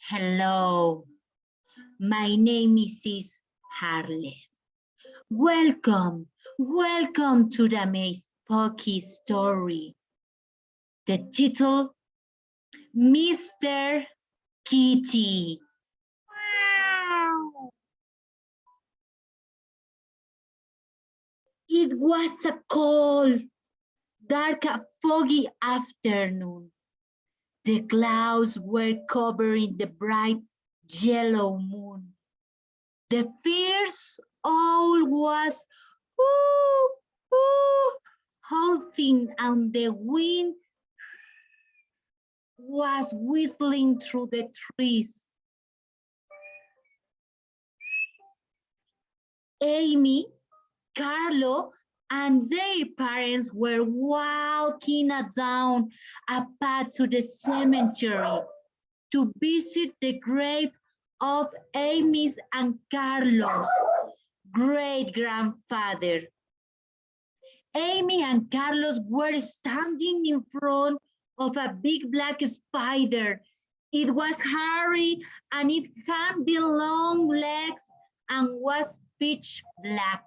Hello, my name is Harlet. Welcome to the spoky story. The title, Mr. Kitty. Wow. It was a cold, dark, foggy afternoon. The clouds were covering the bright yellow moon. The fierce owl was ooh, ooh, howling, and the wind was whistling through the trees. Amy, Carlo, and their parents were walking down a path to the cemetery to visit the grave of Amy's and Carlos' great-grandfather. Amy and Carlos were standing in front of a big black spider. It was hairy and it had the long legs and was pitch black.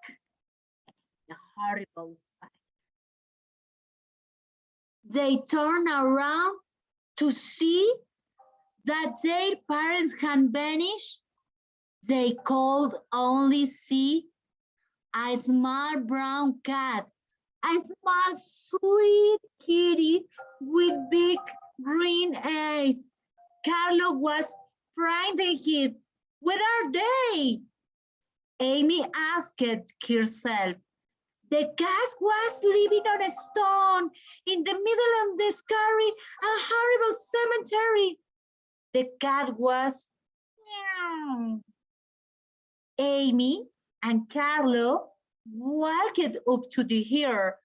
The horrible spider. They turned around to see that their parents had vanished. They could only see a small brown cat, a small sweet kitty with big green eyes. Carlo was frightened. Where are they? Amy asked herself. The cat was living on a stone in the middle of the scary and horrible cemetery. The cat was meow. Amy and Carlo walked up to the ear.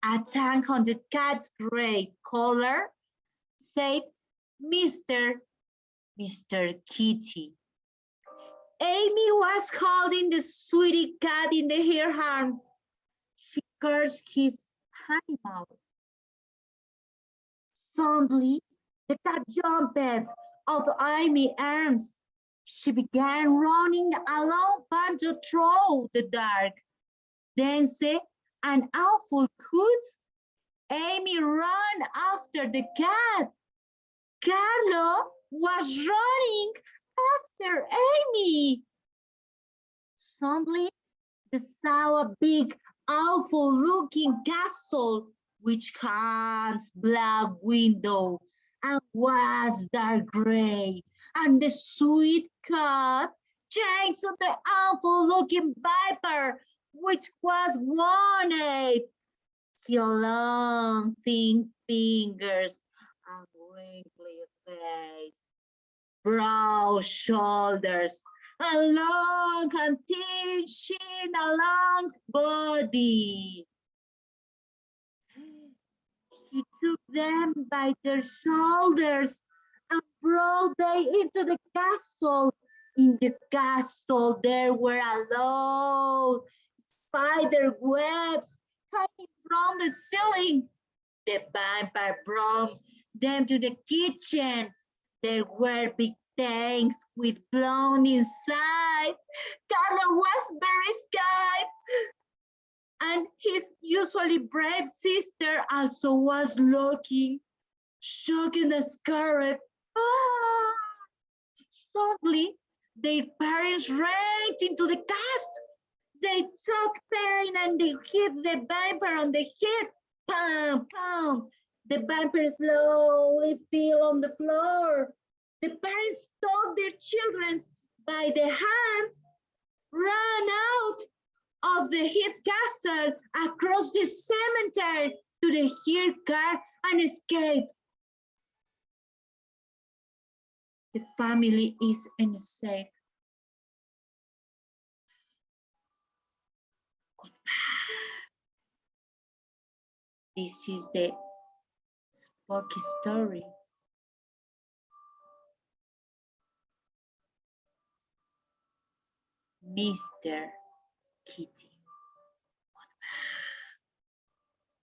A tag on the cat's gray collar said, Mr. Kitty. Amy was holding the sweetie cat in her arms. She cursed his animal. Suddenly, the cat jumped out of Amy's arms. She began running along path through the dark. Dancing an awful coot. Amy ran after the cat. Carlo was running after Amy. Suddenly, they saw a big, awful-looking castle which had black window and was dark gray, and the sweet cat changed to the awful-looking viper, which was one-eyed. Long, thin fingers and wrinkly face, broad shoulders, a long and thin chin, a long body. He took them by their shoulders and brought them into the castle. In the castle, there were a lot of spider webs hanging from the ceiling. The vampire brought them to the kitchen. There were big tanks with blown inside. Carlo was very scared, and his usually brave sister also was looking, shocked and scared. Ah! Suddenly, their parents ran into the cast. They took pain and they hit the vampire on the head. Pam, pam. The vampire slowly fell on the floor. The parents took their children by the hands, ran out of the heat castle across the cemetery to the here car and escaped. The family is in safe. This is the spooky story. Mr. Kitty.